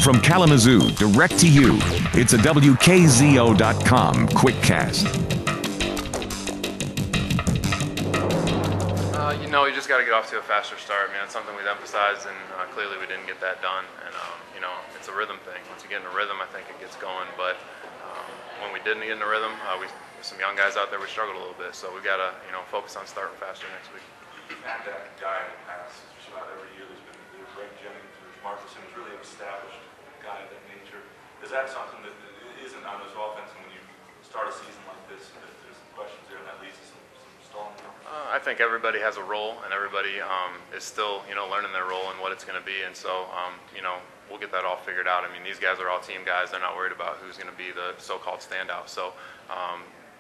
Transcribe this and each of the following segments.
From Kalamazoo, direct to you, it's a WKZO.com quickcast. You just got to get off to a faster start. I mean, it's something we've emphasized, and clearly we didn't get that done. And, it's a rhythm thing. Once you get in a rhythm, I think it gets going. But when we didn't get in a rhythm, with some young guys out there, we struggled a little bit. So we've got to, focus on starting faster next week. You've had that guy in the past. Just about every year there's Greg Jennings, there's Marcus, who's really an established guy of that nature. Is that something that isn't on this offense when you start a season like this? If there's some questions there, and that leads to some stalling? I think everybody has a role, and everybody is still, learning their role and what it's going to be. And so, we'll get that all figured out. I mean, these guys are all team guys. They're not worried about who's going to be the so-called standout. So,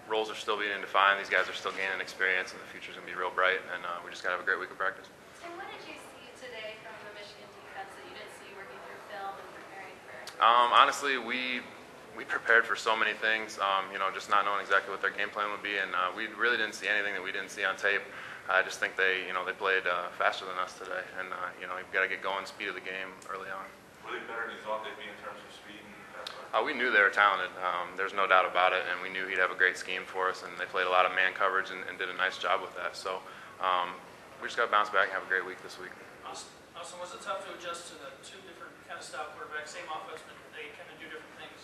roles are still being defined. These guys are still gaining experience, and the future's going to be real bright. And we just got to have a great week of practice. Tim, what did you see today from the Michigan defense that you didn't see working through film and preparing for? Honestly, we prepared for so many things, just not knowing exactly what their game plan would be, and we really didn't see anything that we didn't see on tape. I just think they played faster than us today, and you've got to get going, speed of the game early on. Were they better than you thought they'd be in terms of speed? We knew they were talented. There's no doubt about it, and we knew he'd have a great scheme for us, and they played a lot of man coverage and did a nice job with that. So we just got to bounce back and have a great week this week. Austin, was it tough to adjust to the two different kind of style quarterbacks, same offense, but they kind of do different things?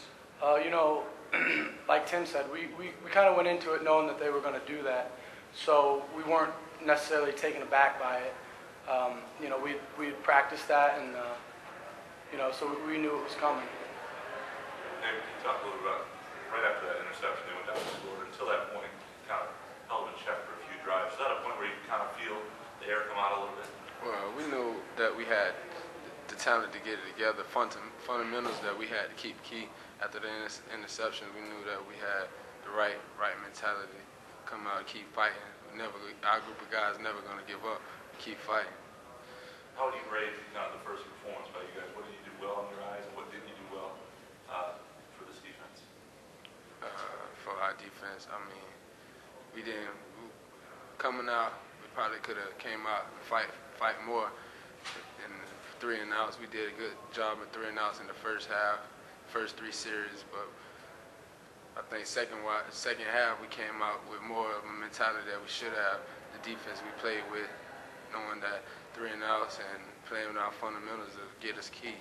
Like Tim said, we kind of went into it knowing that they were going to do that, so we weren't necessarily taken aback by it. We had practiced that, and so we knew it was coming. Hey, can you talk a little about right after that interception they went down the score? Until that point, kind of held them in check for a few drives. Is that a point where you kind of feel the air come out a little bit? Well, we knew that we had the talent to get it together, fundamentals that we had to keep key. After the interception, we knew that we had the right mentality. Come out and keep fighting. Our group of guys never going to give up. Keep fighting. How would you rate the first performance by you guys? What did you do well in your eyes, and what didn't you do well for this defense? For our defense, coming out, we probably could have came out and fight more. In 3 and outs, we did a good job of 3 and outs in the first half, first 3 series, but I think second half we came out with more of a mentality that we should have. The defense we played with, knowing that 3 and outs and playing with our fundamentals to get us key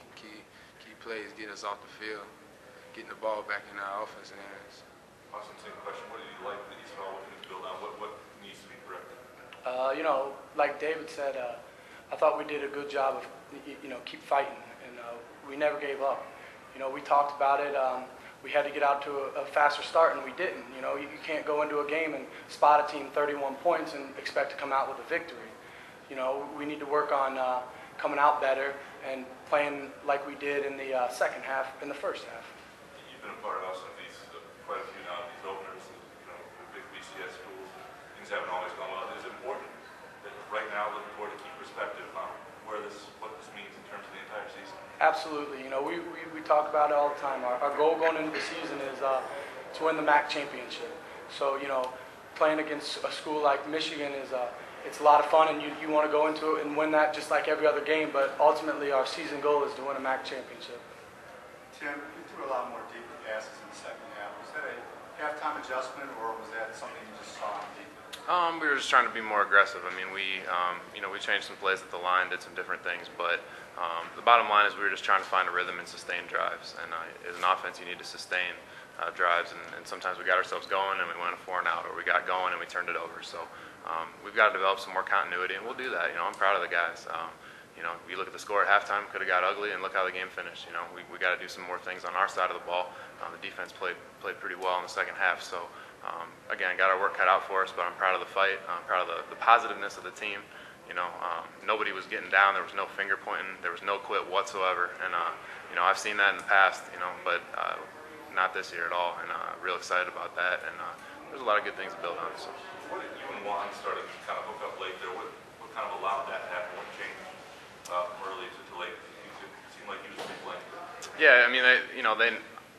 plays, get us off the field, getting the ball back in our offensive hands. Awesome. Same question. What did you like that you saw looking to build on? What needs to be corrected? Like David said, I thought we did a good job of keep fighting, and we never gave up. We talked about it. We had to get out to a faster start, and we didn't. You can't go into a game and spot a team 31 points and expect to come out with a victory. We need to work on coming out better and playing like we did in the second half, in the first half. You've been a part of some of these, quite a few now, these openers, the big BCS schools. Things haven't always gone well. Is it important that right now, looking forward, to keep perspective on what this means in terms of the entire season? Absolutely. We talk about it all the time. Our goal going into the season is to win the MAC championship. So, playing against a school like Michigan is it's a lot of fun, and you want to go into it and win that just like every other game, but ultimately our season goal is to win a MAC championship. Tim, you threw a lot more deeper passes in the second half. Was that a halftime adjustment, or was that something you just saw on defense? We were just trying to be more aggressive. I mean, we changed some plays at the line, did some different things, but the bottom line is we were just trying to find a rhythm and sustain drives. And as an offense, you need to sustain drives, and sometimes we got ourselves going and we went a 4 and out, or we got going and we turned it over. So we've got to develop some more continuity, and we'll do that. I'm proud of the guys. You look at the score at halftime, could have got ugly, and look how the game finished. We got to do some more things on our side of the ball. The defense played pretty well in the second half. So again, got our work cut out for us, but I'm proud of the fight. I'm proud of the positiveness of the team. Nobody was getting down. There was no finger pointing. There was no quit whatsoever. And I've seen that in the past. But not this year at all. And real excited about that. And there's a lot of good things to build on. So. What did you and Juan started to kind of hook up late there? What kind of allowed that to happen? What changed from early to late? It seemed like he was pretty blank. Yeah, I mean,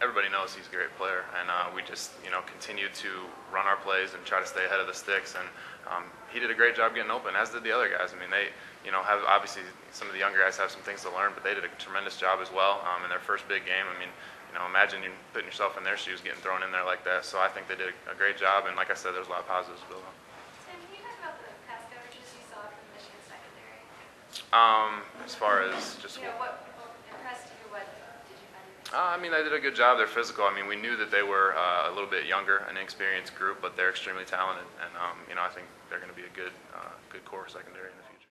everybody knows he's a great player, and we just continue to run our plays and try to stay ahead of the sticks. And he did a great job getting open, as did the other guys. I mean, they have obviously some of the younger guys have some things to learn, but they did a tremendous job as well in their first big game. I mean, imagine you putting yourself in their shoes, getting thrown in there like that. So I think they did a great job, and like I said, there's a lot of positives to build on. Tim, can you talk about the pass coverages you saw from the Michigan secondary? As far as just What impressed you? What did you find? I mean, they did a good job. They're physical. I mean, we knew that they were a little bit younger, an inexperienced group, but they're extremely talented, and I think they're going to be a good core secondary in the future.